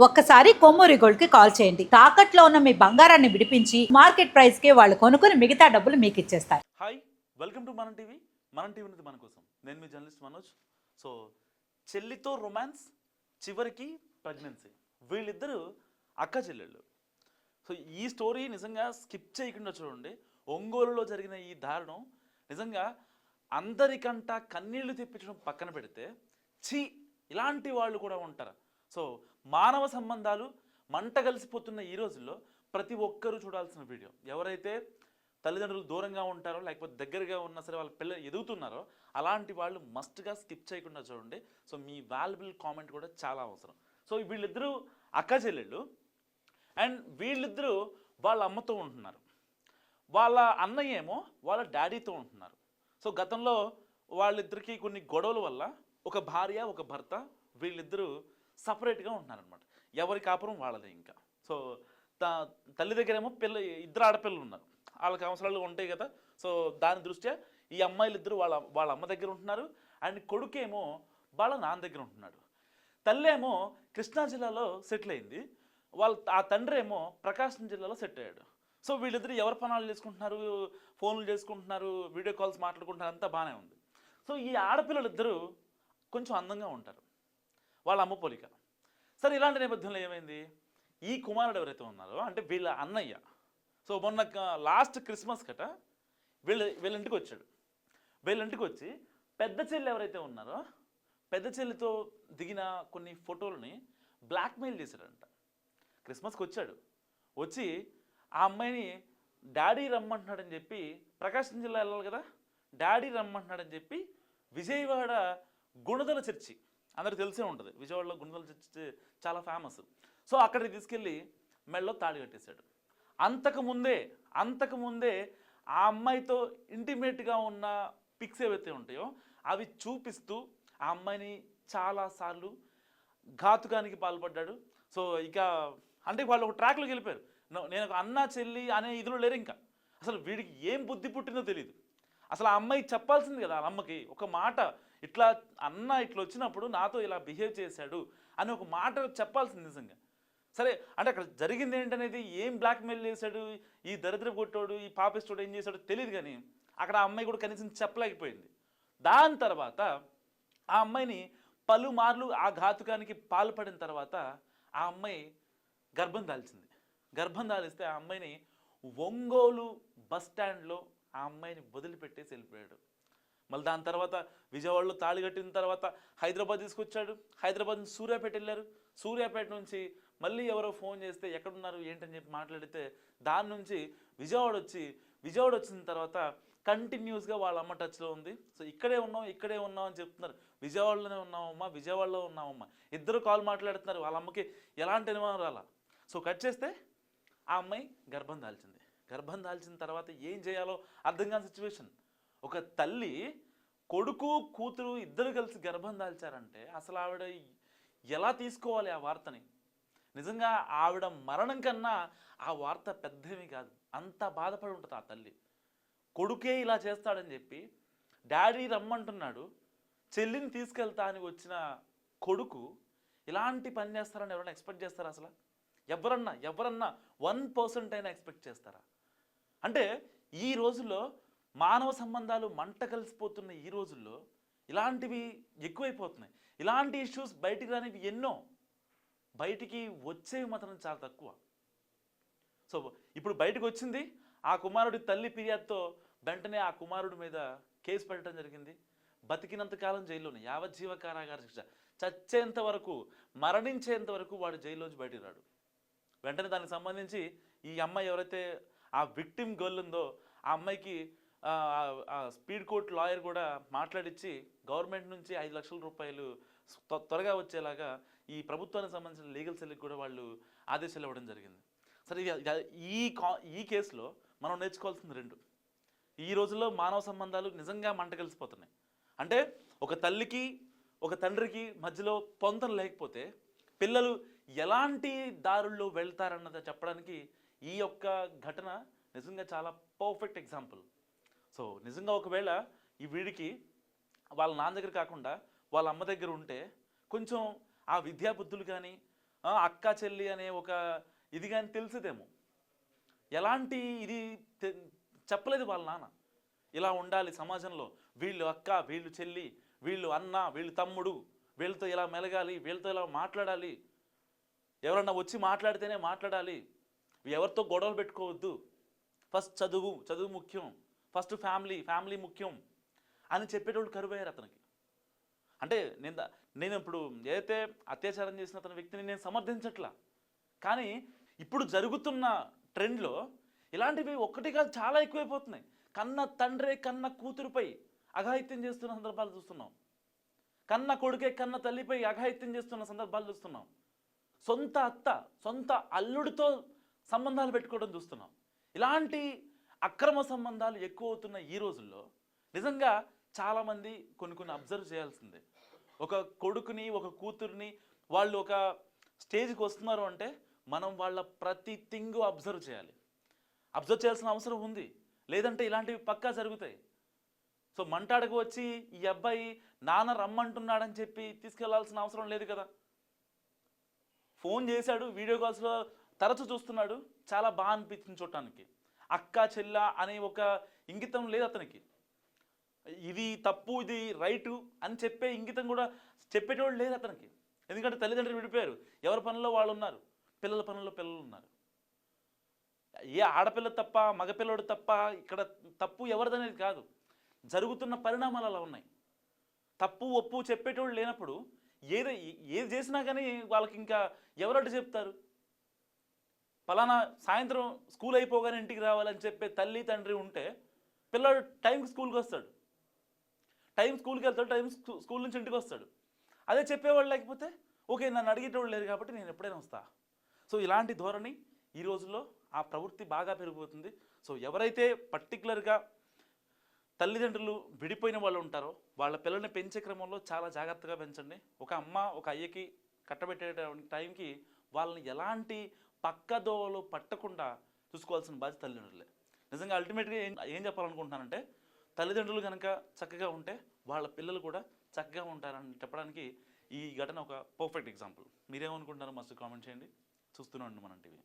ఒక్కసారి కొమ్మూరి గోల్డ్ కి కాల్ చేయండి. తాకట్లో ఉన్న మీ బంగారాన్ని విడిపించి మార్కెట్ ప్రైస్ కి వాళ్ళు కొనుక్కుని మిగతా డబ్బులు మీకు ఇచ్చేస్తారు. హాయ్, వెల్కమ్ టు మనం టీవీ. మనం టీవీ నుంచి మన కోసం నేను మీ జర్నలిస్ట్ మనోజ్. సో చెల్లితో రొమాన్స్, చివరికి ప్రెగ్నెన్సీ, వీళ్ళిద్దరూ అక్క చెల్లెళ్ళు. సో ఈ స్టోరీ నిజంగా స్కిప్ చేయకుండా చూడండి. ఒంగోలులో జరిగిన ఈ దారుణం నిజంగా అందరికంట కన్నీళ్లు తెప్పించడం పక్కన పెడితే, ఛీ ఇలాంటి వాళ్ళు కూడా ఉంటారు. సో మానవ సంబంధాలు మంట కలిసిపోతున్న ఈ రోజుల్లో ప్రతి ఒక్కరూ చూడాల్సిన వీడియో. ఎవరైతే తల్లిదండ్రులు దూరంగా ఉంటారో లేకపోతే దగ్గరగా ఉన్నా సరే వాళ్ళ పిల్లలు ఎదుగుతున్నారో అలాంటి వాళ్ళు మస్ట్గా స్కిప్ చేయకుండా చూడండి. సో మీ వాల్యుబుల్ కామెంట్ కూడా చాలా అవసరం. సో వీళ్ళిద్దరూ అక్క చెల్లెళ్ళు అండ్ వీళ్ళిద్దరూ వాళ్ళ అమ్మతో ఉంటున్నారు. వాళ్ళ అన్నయ్య ఏమో వాళ్ళ డాడీతో ఉంటున్నారు. సో గతంలో వాళ్ళిద్దరికీ కొన్ని గొడవల వల్ల ఒక భార్య ఒక భర్త వీళ్ళిద్దరూ సపరేట్గా ఉంటున్నారనమాట. ఎవరి కాపురం వాళ్ళదే. ఇంకా సో తల్లి దగ్గరేమో ఇద్దరు ఆడపిల్లలు ఉన్నారు. వాళ్ళకి అవసరాలు ఉంటాయి కదా. సో దాని దృష్ట్యా ఈ అమ్మాయిలు ఇద్దరు వాళ్ళ అమ్మ దగ్గర ఉంటున్నారు అండ్ కొడుకేమో వాళ్ళ నాన్న దగ్గర ఉంటున్నాడు. తల్లి ఏమో కృష్ణా జిల్లాలో సెటిల్ అయింది. ఆ తండ్రి ఏమో ప్రకాశం జిల్లాలో సెట్ అయ్యాడు. సో వీళ్ళిద్దరు ఎవరి పనాలు చేసుకుంటున్నారు, ఫోన్లు చేసుకుంటున్నారు, వీడియో కాల్స్ మాట్లాడుకుంటున్నారు, అంతా బాగానే ఉంది. సో ఈ ఆడపిల్లలు ఇద్దరు కొంచెం అందంగా ఉంటారు, వాళ్ళ అమ్మ పోలిక. సరే ఇలాంటి నేపథ్యంలో ఏమైంది, ఈ కుమారుడు ఎవరైతే ఉన్నారో అంటే వీళ్ళ అన్నయ్య, సో మొన్న లాస్ట్ క్రిస్మస్ కట వీళ్ళింటికి వచ్చాడు. వీళ్ళింటికి వచ్చి పెద్ద చెల్లి ఎవరైతే ఉన్నారో పెద్ద చెల్లితో దిగిన కొన్ని ఫోటోలని బ్లాక్మెయిల్ చేశాడంట. క్రిస్మస్కి వచ్చాడు, వచ్చి ఆ అమ్మాయిని డాడీ రమ్మంటున్నాడని చెప్పి, ప్రకాశం జిల్లా వెళ్ళాలి కదా, డాడీ రమ్మంటున్నాడని చెప్పి విజయవాడ గుణదల చర్చి, అందరికి తెలిసే ఉంటుంది, విజయవాడలో గుణదల చర్చి చాలా ఫేమస్. సో అక్కడికి తీసుకెళ్ళి మెడలో తాళి కట్టేశాడు. అంతకుముందే ఆ అమ్మాయితో ఇంటిమేట్గా ఉన్న పిక్స్ ఏవైతే ఉంటాయో అవి చూపిస్తూ ఆ అమ్మాయిని చాలాసార్లు ఘాతుకానికి పాల్పడ్డాడు. సో ఇక అంటే వాళ్ళు ఒక ట్రాక్లోకి వెళ్ళిపోయారు. నేను ఒక అన్న చెల్లి అనే ఇదిలో లేరు. ఇంకా అసలు వీడికి ఏం బుద్ధి పుట్టిందో తెలియదు. అసలు ఆ అమ్మాయి చెప్పాల్సింది కదా, వాళ్ళ అమ్మకి ఒక మాట, ఇట్లా అన్న ఇట్లా వచ్చినప్పుడు నాతో ఇలా బిహేవ్ చేశాడు అని ఒక మాట చెప్పాల్సింది నిజంగా. సరే అంటే అక్కడ జరిగింది ఏంటనేది, ఏం బ్లాక్మెయిల్ చేశాడు ఈ దరిద్ర కొట్టోడు, ఈ పాపిస్తోడు ఏం చేశాడో తెలియదు. కానీ అక్కడ ఆ అమ్మాయి కూడా కనీసం చెప్పలేకపోయింది. దాని తర్వాత ఆ అమ్మాయిని పలుమార్లు ఆ ఘాతుకానికి పాల్పడిన తర్వాత ఆ అమ్మాయి గర్భం దాల్చింది. గర్భం దాలిస్తే ఆ అమ్మాయిని ఒంగోలు బస్ స్టాండ్లో ఆ అమ్మాయిని వదిలిపెట్టేసి వెళ్ళిపోయాడు. మళ్ళీ దాని తర్వాత విజయవాడలో తాళి కట్టిన తర్వాత హైదరాబాద్ తీసుకొచ్చాడు. హైదరాబాద్ నుంచి సూర్యాపేట వెళ్ళారు. సూర్యాపేట నుంచి మళ్ళీ ఎవరో ఫోన్ చేస్తే ఎక్కడున్నారు ఏంటని చెప్పి మాట్లాడితే దాని నుంచి విజయవాడ వచ్చిన తర్వాత కంటిన్యూస్గా వాళ్ళ అమ్మ టచ్లో ఉంది. సో ఇక్కడే ఉన్నాం అని చెప్తున్నారు. విజయవాడలో ఉన్నామమ్మా ఇద్దరు కాల్ మాట్లాడుతున్నారు. వాళ్ళ అమ్మకి ఎలాంటి అనుమానం రాలా. సో కట్ చేస్తే ఆ అమ్మాయి గర్భం దాల్చింది. గర్భం దాల్చిన తర్వాత ఏం చేయాలో అర్థం కాని సిచ్యువేషన్. ఒక తల్లి కొడుకు కూతురు ఇద్దరు కలిసి గర్భం దాల్చారంటే అసలు ఆవిడ ఎలా తీసుకోవాలి ఆ వార్తని. నిజంగా ఆవిడ మరణం కన్నా ఆ వార్త పెద్దవి కాదు, అంత బాధపడి ఉంటుంది ఆ తల్లి. కొడుకే ఇలా చేస్తాడని చెప్పి డాడీ రమ్మంటున్నాడు, చెల్లిని తీసుకెళ్తా అని వచ్చిన కొడుకు ఇలాంటి పని చేస్తారని ఎవరైనా ఎక్స్పెక్ట్ చేస్తారా? అసలు ఎవరన్నా 1% అయినా ఎక్స్పెక్ట్ చేస్తారా? అంటే ఈ రోజుల్లో మానవ సంబంధాలు మంట కలిసిపోతున్న ఈ రోజుల్లో ఇలాంటివి ఎక్కువైపోతున్నాయి. ఇలాంటి ఇష్యూస్ బయటికి రానివి ఎన్నో, బయటికి వచ్చేవి మాత్రం చాలా తక్కువ. సో ఇప్పుడు బయటకు వచ్చింది. ఆ కుమారుడి తల్లి ఫిర్యాదుతో వెంటనే ఆ కుమారుడి మీద కేసు పెట్టడం జరిగింది. బతికినంత కాలం జైల్లోనే, యావజ్జీవ కారాగార శిక్ష, చచ్చేంత వరకు, మరణించేంత వరకు వాడు జైల్లోంచి బయటికి రాడు. వెంటనే దానికి సంబంధించి ఈ అమ్మాయి ఎవరైతే ఆ విక్టిమ్ గర్ల్ ఉందో ఆ అమ్మాయికి స్పీడ్ కోర్ట్ లాయర్ కూడా మాట్లాడించి గవర్నమెంట్ నుంచి 5 లక్షల రూపాయలు త్వరగా వచ్చేలాగా ఈ ప్రభుత్వానికి సంబంధించిన లీగల్ సెల్కి కూడా వాళ్ళు ఆదేశాలు ఇవ్వడం జరిగింది. సరే ఈ కేసులో మనం నేర్చుకోవాల్సింది 2. ఈ రోజుల్లో మానవ సంబంధాలు నిజంగా మంట కలిసిపోతున్నాయి. అంటే ఒక తల్లికి ఒక తండ్రికి మధ్యలో పొంతన లేకపోతే పిల్లలు ఎలాంటి దారుల్లో వెళ్తారన్నది చెప్పడానికి ఈ యొక్క ఘటన నిజంగా చాలా పర్ఫెక్ట్ ఎగ్జాంపుల్. సో నిజంగా ఒకవేళ ఈ వీడికి వాళ్ళ నాన్న దగ్గర కాకుండా వాళ్ళ అమ్మ దగ్గర ఉంటే కొంచెం ఆ విద్యా బుద్ధులు కానీ అక్క చెల్లి అనే ఒక ఇది కానీ తెలిసేదేమో. ఎలాంటి ఇది తె- చెప్పలేదు వాళ్ళ నాన్న. ఇలా ఉండాలి సమాజంలో, వీళ్ళు అక్క, వీళ్ళు చెల్లి, వీళ్ళు అన్న, వీళ్ళు తమ్ముడు, వీళ్ళతో ఇలా మెలగాలి, వీళ్ళతో ఇలా మాట్లాడాలి, ఎవరన్నా వచ్చి మాట్లాడితేనే మాట్లాడాలి, ఎవరితో గొడవలు పెట్టుకోవద్దు, ఫస్ట్ చదువు, చదువు ముఖ్యం, ఫస్ట్ ఫ్యామిలీ, ఫ్యామిలీ ముఖ్యం అని చెప్పేటోళ్ళు కరువయ్యారు అతనికి. అంటే నేను ఇప్పుడు ఏదైతే అత్యాచారం చేసిన అతని వ్యక్తిని నేను సమర్థించట్లా, కానీ ఇప్పుడు జరుగుతున్న ట్రెండ్లో ఇలాంటివి ఒక్కటి కాదు చాలా ఎక్కువైపోతున్నాయి. కన్న తండ్రే కన్న కూతురుపై అఘాయిత్యం చేస్తున్న సందర్భాలు చూస్తున్నాం. కన్న కొడుకే కన్న తల్లిపై అఘాయిత్యం చేస్తున్న సందర్భాలు చూస్తున్నాం. సొంత అత్త, సొంత అల్లుడితో సంబంధాలు పెట్టుకోవడం చూస్తున్నాం. ఇలాంటి అక్రమ సంబంధాలు ఎక్కువ అవుతున్న ఈ రోజుల్లో నిజంగా చాలామంది కొన్ని అబ్జర్వ్ చేయాల్సిందే. ఒక కొడుకుని, ఒక కూతుర్ని వాళ్ళు ఒక స్టేజ్కి వస్తున్నారు అంటే మనం వాళ్ళ ప్రతి థింగ్ అబ్జర్వ్ చేయాలి. అబ్జర్వ్ చేయాల్సిన అవసరం ఉంది, లేదంటే ఇలాంటివి పక్కా జరుగుతాయి. సో మంటాడకు వచ్చి ఈ అబ్బాయి నాన్న రమ్మంటున్నాడని చెప్పి తీసుకెళ్లాల్సిన అవసరం లేదు కదా. ఫోన్ చేశాడు, వీడియో కాల్స్లో తరచు చూస్తున్నాడు, చాలా బాగా అనిపించింది చూడటానికి. అక్క చెల్ల అనే ఒక ఇంగితం లేదు అతనికి. ఇది తప్పు, ఇది రైటు అని చెప్పే ఇంగితం కూడా చెప్పేటోళ్ళు లేదు అతనికి. ఎందుకంటే తల్లిదండ్రులు విడిపోయారు, ఎవరి పనుల్లో వాళ్ళు ఉన్నారు, పిల్లల పనుల్లో పిల్లలు ఉన్నారు. ఏ ఆడపిల్ల తప్ప, మగపిల్లడు తప్ప, ఇక్కడ తప్పు ఎవరిదనేది కాదు, జరుగుతున్న పరిణామాలు అలా ఉన్నాయి. తప్పు ఒప్పు చెప్పేటోళ్ళు లేనప్పుడు ఏది చేసినా కానీ వాళ్ళకి ఇంకా ఎవరట్టు చెప్తారు. ఫలానా సాయంత్రం స్కూల్ అయిపోగానే ఇంటికి రావాలని చెప్పే తల్లి తండ్రి ఉంటే పిల్లడు టైంకి స్కూల్కి వస్తాడు, టైం స్కూల్కి వెళ్తాడు, టైం స్కూల్ నుంచి ఇంటికి వస్తాడు. అదే చెప్పేవాళ్ళు లేకపోతే ఓకే నన్ను అడిగేటోళ్ళు లేరు కాబట్టి నేను ఎప్పుడైనా వస్తా. సో ఇలాంటి ధోరణి ఈ రోజుల్లో ఆ ప్రవృత్తి బాగా పెరిగిపోతుంది. సో ఎవరైతే పర్టికులర్గా తల్లిదండ్రులు విడిపోయిన వాళ్ళు ఉంటారో వాళ్ళ పిల్లల్ని పెంచే క్రమంలో చాలా జాగ్రత్తగా పెంచండి. ఒక అమ్మ ఒక అయ్యకి కట్టబెట్టే టైంకి వాళ్ళని ఎలాంటి పక్కదోవలు పట్టకుండా చూసుకోవాల్సిన బాధ్యత తల్లిదండ్రులే. నిజంగా అల్టిమేట్గా ఏం చెప్పాలనుకుంటున్నానంటే తల్లిదండ్రులు కనుక చక్కగా ఉంటే వాళ్ళ పిల్లలు కూడా చక్కగా ఉంటారని చెప్పడానికి ఈ ఘటన ఒక పర్ఫెక్ట్ ఎగ్జాంపుల్. మీరేమనుకుంటున్నారో మస్తు కామెంట్ చేయండి. చూస్తూనే ఉండండి మనం టీవీ.